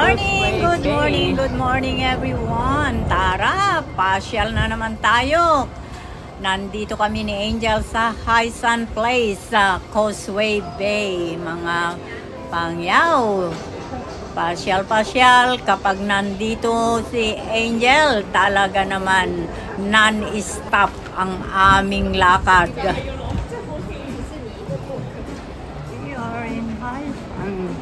Good morning everyone. Tara, pasyal na naman tayo. Nandito kami ni Angel sa High Sun Place sa Causeway Bay, mga pangyaw. Pasyal kapag nandito si Angel, talaga naman non-stop ang aming lakad. We are in High Sun.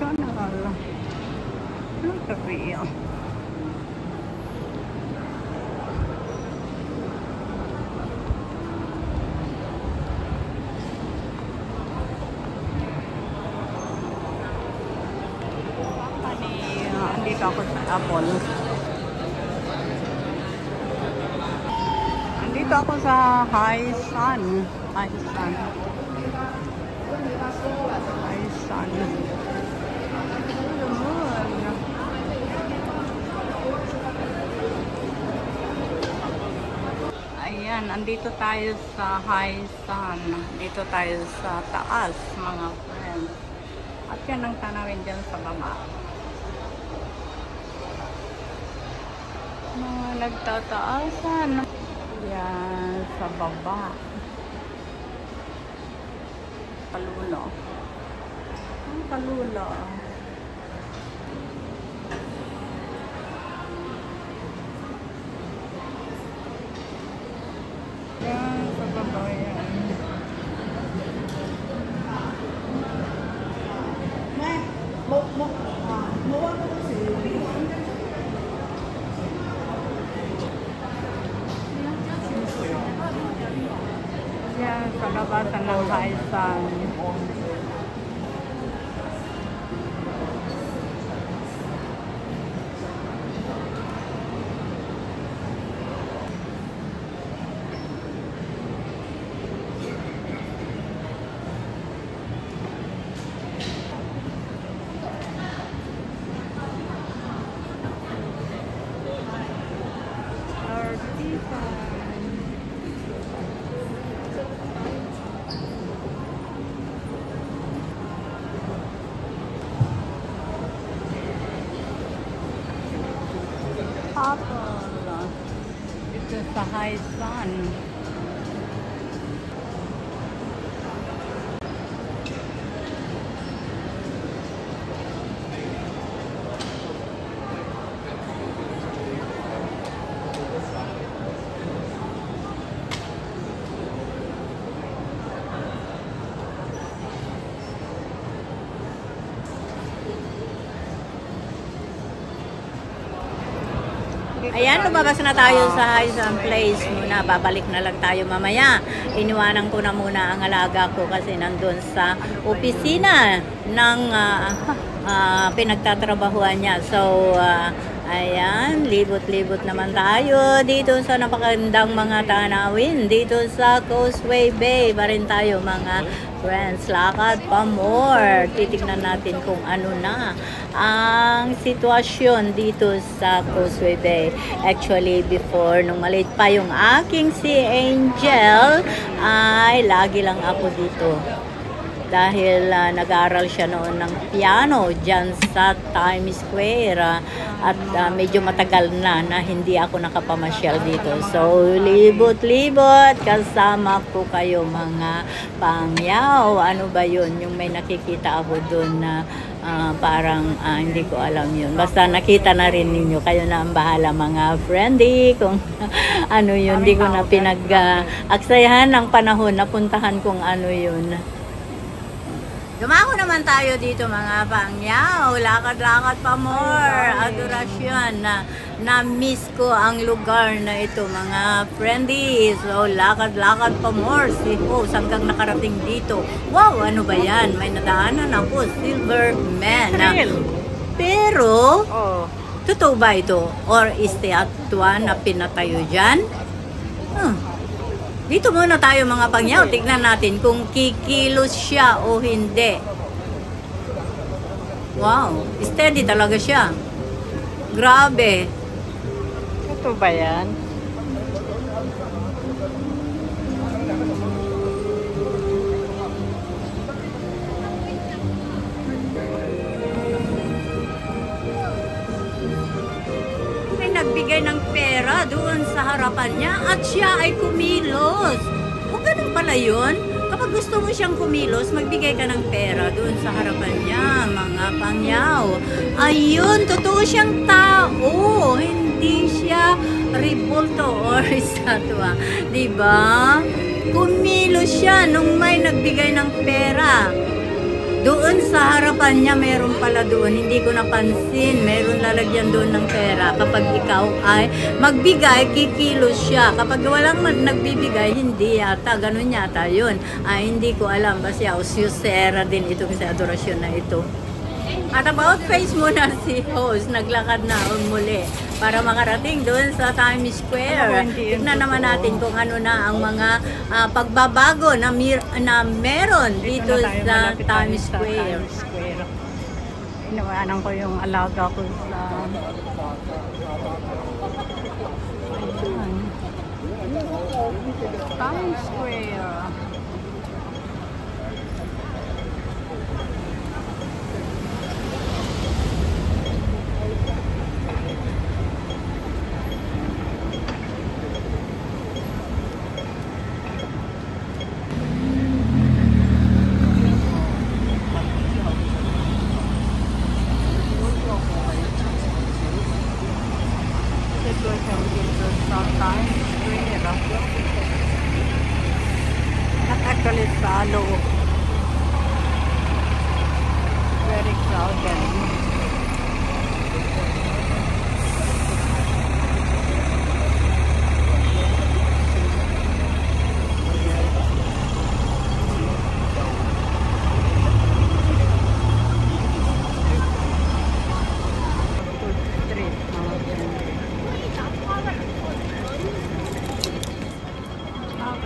General. Look at real. Andito ako sa Apple. Andito ako sa High Sun. High Sun. High Sun. Ayan, andito tayo sa High Sun. Dito tayo sa taas, mga friends. At yan ang tanawin dyan sa baba. Mga nagtataasan. Yan, sa baba. Kalulo. Ang kalulo. Yan, sa baba yan. Yan, sa labasan ng High Sun. Ito sa High Sun. Ayan, lumabas na tayo sa High Sun Place muna. Babalik na lang tayo mamaya. Iniwanan ko na muna ang alaga ko kasi nandun sa opisina ng pinagtatrabahuan niya. So, ayan, libot-libot naman tayo dito sa napakagandang mga tanawin. Dito sa Causeway Bay pa rin tayo, mga friends. Lakad pa more. Titignan natin kung ano na ang sitwasyon dito sa Causeway Bay. Actually, before, nung maliit pa yung aking si Angel, ay lagi lang ako dito. Dahil nag-aaral siya noon ng piano dyan sa Times Square. At medyo matagal na hindi ako nakapamasyal dito. So, libot-libot. Kasama ko kayo, mga pangyaw. Ano ba yun? Yung may nakikita ako doon na parang hindi ko alam yun. Basta nakita na rin ninyo. Kayo na ang bahala, mga friendly. Kung ano yun. Hindi ko na pinag-aksayahan ng panahon na puntahan kung ano yun. Dumako naman tayo dito, mga pangyaw. Lakad-lakad pa more. Adorasyon. Na-miss ko ang lugar na ito, mga friendly. So, lakad-lakad pa more. Hanggang nakarating dito. Wow, ano ba yan? May nadaanan ako. Silver Man. Pero, totoo ba ito? Or esteatwa na pinatayo dyan? Dito muna tayo, mga pangyaw. Tignan natin kung kikilos siya o hindi. Wow, steady talaga siya. Grabe. Ito ba yan? harapan niya at siya ay kumilos. O ganun pala yun. Kapag gusto mo siyang kumilos, magbigay ka ng pera doon sa harapan niya, mga pangyaw. Ayun, totoo siyang tao. Hindi siya ribulto or estatwa. Diba? Kumilos siya nung may nagbigay ng pera. Doon sa harapan niya, meron pala doon. Hindi ko napansin. Meron lalagyan doon ng pera. Kapag ikaw ay magbigay, kikilos siya. Kapag walang nagbibigay, hindi yata. Ganun yata yun. Ay, hindi ko alam. Basta usyusera din itong sa adorasyon na ito. At about face muna si host, naglakad na muli para makarating doon sa Times Square. Tignan naman natin kung ano na ang mga pagbabago na meron dito sa Times Square. Inawanan ko yung alaga ko sa Times Square. Not actually salo. Very crowded.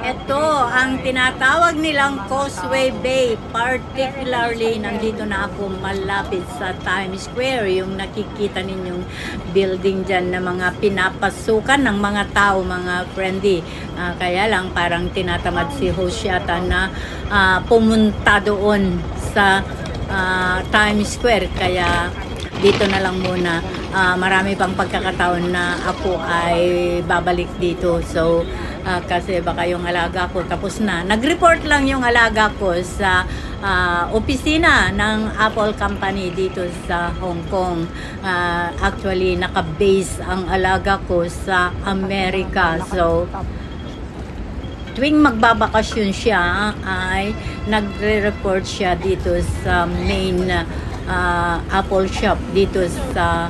Ito ang tinatawag nilang Causeway Bay. Particularly, nandito na ako malapit sa Times Square. Yung nakikita ninyong building dyan na mga pinapasukan ng mga tao, mga friendly. Kaya lang parang tinatamad si host yata na pumunta doon sa Times Square. Kaya dito na lang muna. Marami pang pagkakataon na ako ay babalik dito. So, kasi baka yung alaga ko tapos na. Nag-report lang yung alaga ko sa opisina ng Apple Company dito sa Hong Kong. Actually, naka-base ang alaga ko sa Amerika. So, tuwing magbabakasyon siya, ay nagre-report siya dito sa main Apple shop dito sa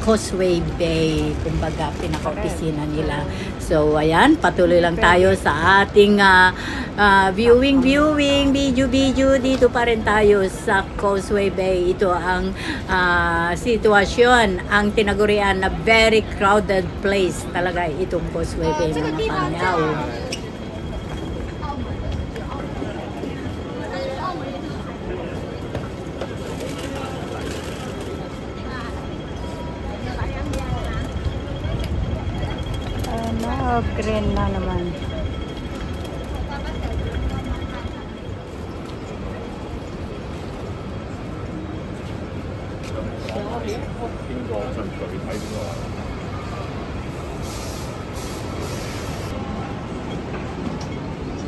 Causeway Bay, kumbaga pinaka-opisina nila. So ayan, patuloy lang tayo sa ating viewing, video dito pa rin tayo sa Causeway Bay. Ito ang sitwasyon, ang tinagurian na very crowded place talaga itong Causeway Bay, mga pangyaw. Green na naman.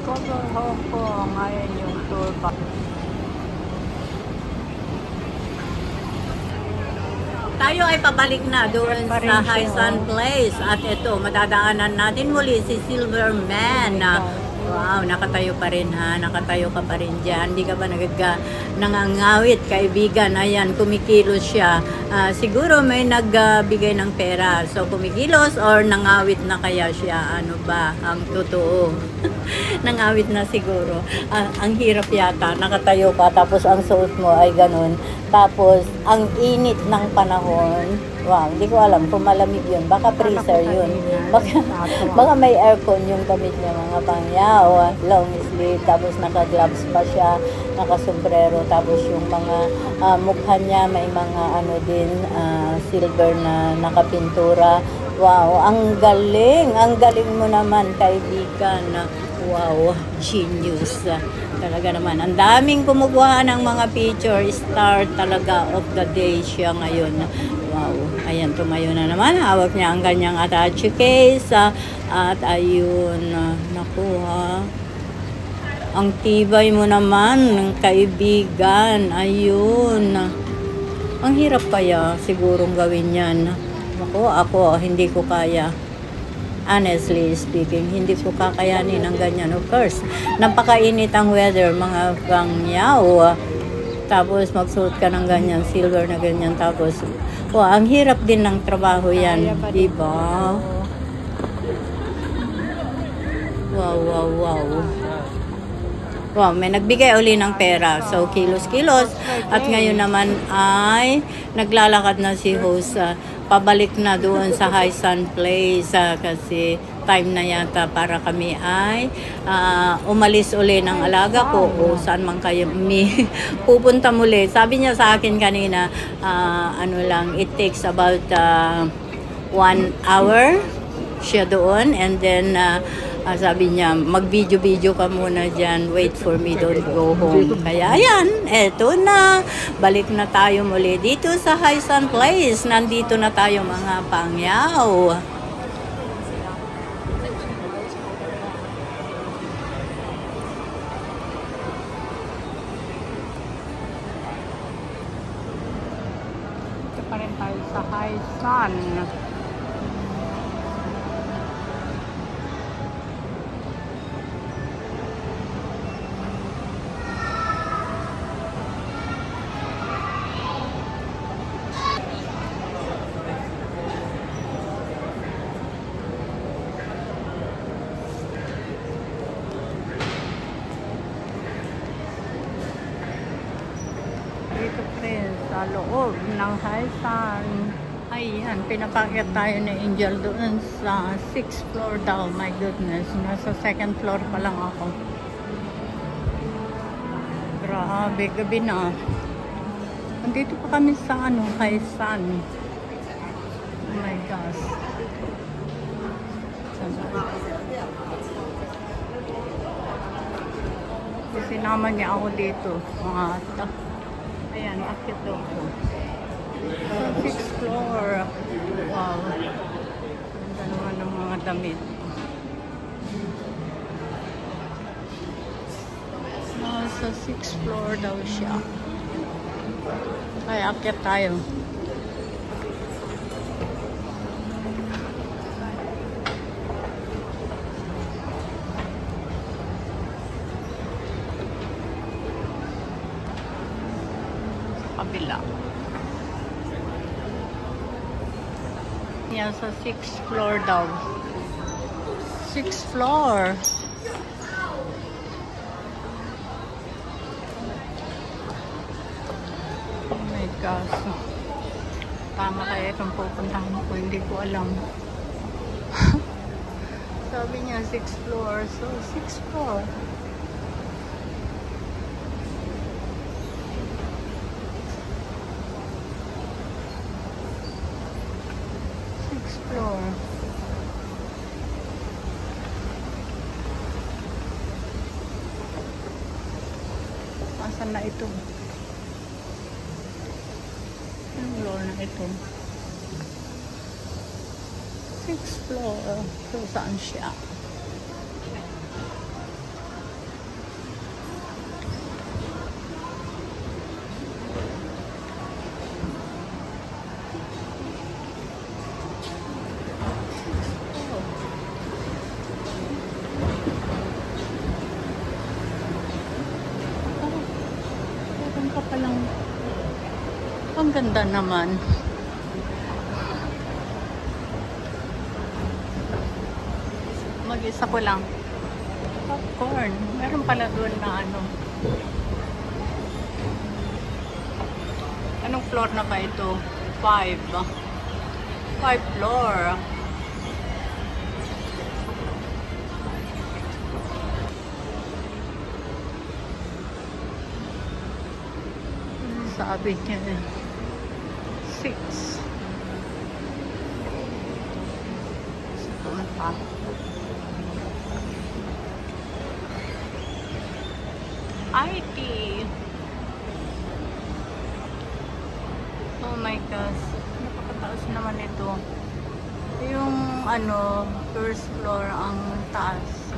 Cover Hong Kong, ayan yung tour pa. Tayo ay pabalik na doon sa High Sun Place at ito, madadaanan natin muli si Silverman. Wow, nakatayo pa rin ha, nakatayo ka pa rin dyan. Hindi ka ba nangangawit, kaibigan? Ayan, kumikilos siya. Siguro may nagbigay ng pera. So, kumikilos or nangawit na kaya siya? Ano ba ang totoo? Nangawit na siguro. Ang hirap yata, nakatayo ka, tapos ang suot mo ay ganun. Tapos, ang init ng panahon, wow, hindi ko alam kung malamig yun. Baka freezer yun. Baka may aircon yung damit niya, mga pangyaw. Long sleeve, tapos naka-gloves pa siya, naka-sombrero, tapos yung mga mukha niya may mga ano din, silver na nakapintura. Wow, ang galing mo naman, kaibigan. Wow, genius. Talaga naman, ang daming kumukuha ng mga picture. Star talaga of the day siya ngayon. Wow, Ayan, tumayo na naman. Hawak niya ang kanyang attache case. At ayun, nakuha. Ang tibay mo naman, kaibigan. Ayun. Ang hirap kaya sigurong gawin yan. Ako, hindi ko kaya. Honestly speaking, hindi ko kakayanin ang ganyan. Of course, napakainit ang weather, mga bangyaw. Tapos magsuot ka ng ganyan, silver na ganyan. Tapos, ang hirap din ng trabaho yan. Diba? Wow. Wow, may nagbigay uli ng pera. So, kilos-kilos. At ngayon naman ay naglalakad na si host. Pabalik na doon sa High Sun Place. Kasi time na yata para kami ay umalis uli ng alaga ko. O saan man kayo pupunta muli. Sabi niya sa akin kanina, it takes about 1 hour siya doon. And then, sabi niya, mag-video-video ka muna dyan. Wait for me, don't go home. Kaya ayan, eto na. Balik na tayo muli dito sa High Sun Place. Nandito na tayo mga pangyaw. Ito pa rin tayo sa High Sun. Dito friends, sa loob ng High Sun. Ayan, pinapakyat tayo ni Angel doon sa 6th floor daw. My goodness, nasa 2nd floor pa lang ako. Grabe, gabi na. Nandito pa kami sa High Sun. Oh my gosh. Sinama niya ako dito. Ayan, akit daw ko. So, 6th floor. Wow. Ganda naman ng mga damit. Sa 6th floor daw siya. Kaya akit tayo. Kabila. Yan sa 6th floor daw. 6th floor. Oh my gosh. Tama kaya itong pupuntahan ko. Hindi ko alam. Sabi niya 6th floor. So 6th floor. Floor. Asan na ito? Anong floor na ito? 6th floor. So, saan siya? Ang ganda naman. Mag-isa ko lang. Popcorn. Meron pala doon na Anong floor na ba ito? 5. 5 floor. Sabi niya 6. Saan pa? IT. Oh my gosh. Napakataas naman ito. Yung ano, first floor ang taas.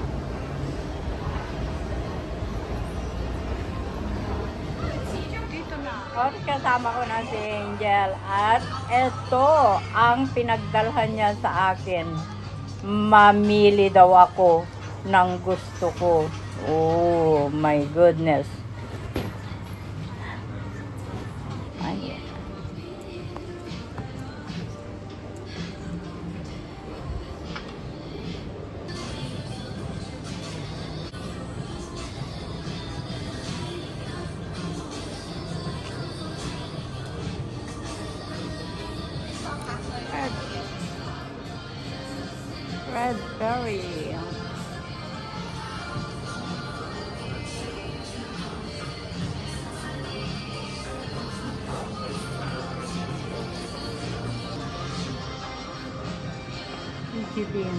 Dito na. At kasama ko na si Angel. At ito ang pinagdalhan niya sa akin. Mamili daw ako ng gusto ko. Oh my goodness. Ay. Red berry. Bean.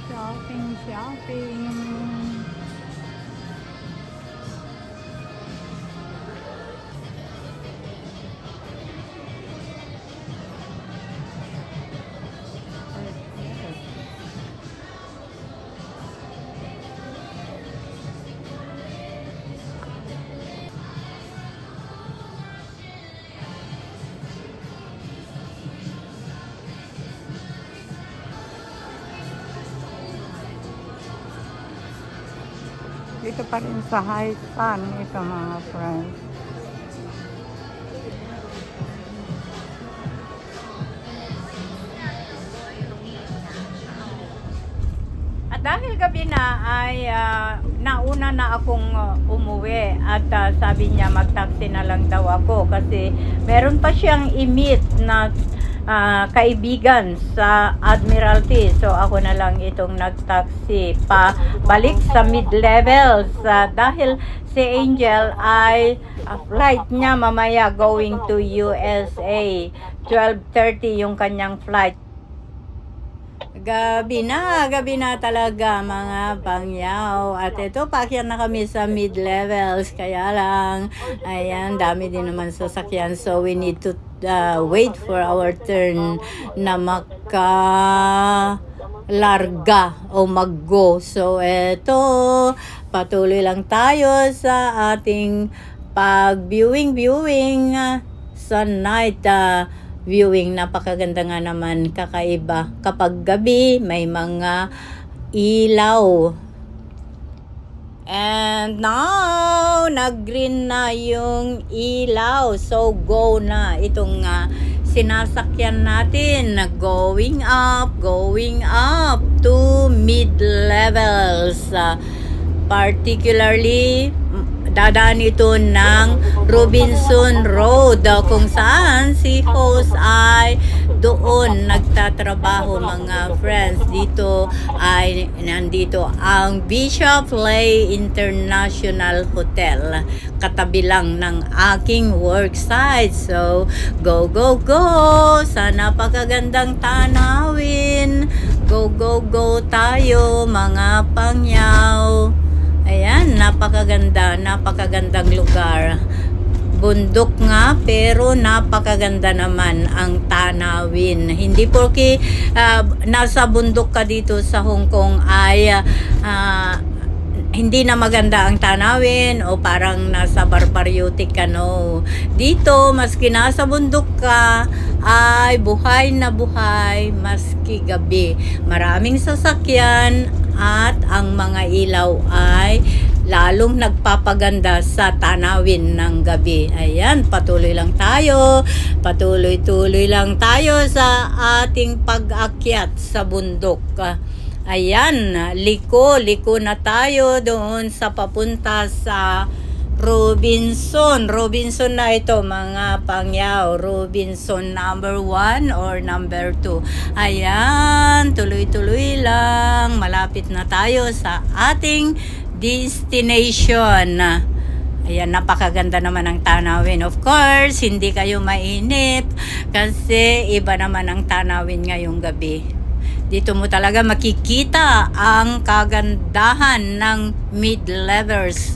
Shopping, shopping. Dito pa rin sa High Sun ito mga friends. At dahil gabi na ay nauna na akong umuwi at sabi niya mag-taxi na lang daw ako kasi meron pa siyang i-meet na kaibigan sa Admiralty. So ako na lang itong nag-taxi pa balik sa mid-levels dahil si Angel ay flight niya mamaya going to USA. 12:30 yung kanyang flight. Gabi na talaga mga pangyaw. At ito, paakyat na kami sa mid-levels. Kaya lang, ayan, dami din naman sasakyan. So, we need to wait for our turn na makalarga o mag-go. So, ito, patuloy lang tayo sa ating pag-viewing sa night viewing. Napakaganda nga naman, kakaiba kapag gabi may mga ilaw. And now nag-green na yung ilaw, so go na itong sinasakyan natin, going up to mid-levels. Particularly dadaan ito ng Robinson Road kung saan si host ay doon nagtatrabaho mga friends. Dito ay nandito ang Bishop Lay International Hotel, katabi lang ng aking worksite. So go sa napakagandang tanawin. Go tayo mga pangyaw. Ayan, napakagandang lugar. Bundok nga, pero napakaganda naman ang tanawin. Hindi porke nasa bundok ka dito sa Hong Kong ay hindi na maganda ang tanawin o parang nasa barbaryotic ka, no. Dito, maski nasa bundok ka, ay buhay na buhay maski gabi. Maraming sasakyan at ang mga ilaw ay lalong nagpapaganda sa tanawin ng gabi. Ayan, patuloy lang tayo sa ating pag-akyat sa bundok. Ayan, liko na tayo doon sa papunta sa Robinson na ito mga pangyaw. Robinson number 1 or number 2. Ayan, tuloy lang. Malapit na tayo sa ating destination. Ayan, napakaganda naman ang tanawin. Of course, hindi kayo mainip kasi iba naman ang tanawin ngayong gabi. Dito mo talaga makikita ang kagandahan ng mid-levels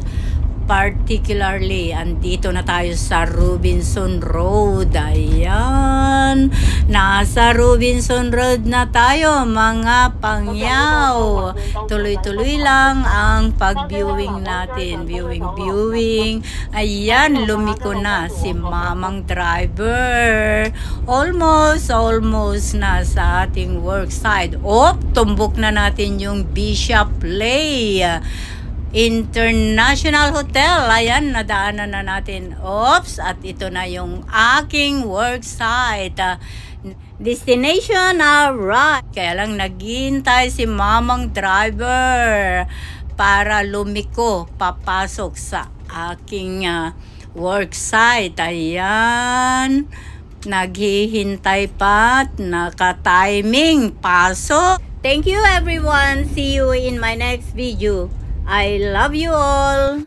particularly, andito na tayo sa Robinson Road. Ayan. Nasa Robinson Road na tayo, mga pangyaw. Tuloy-tuloy lang ang pag-viewing natin. Viewing. Ayan, lumiko na si mamang driver. Almost na sa ating work site. Tumbok na natin yung Bishop Lay International Hotel. Ayan, nadaanan na natin. At ito na yung aking work site. Destination arrived. Kaya lang naghihintay si mamang driver para lumiko papasok sa aking work site. Ayan. Naghihintay pa at naka-timing pasok. Thank you everyone. See you in my next video. I love you all.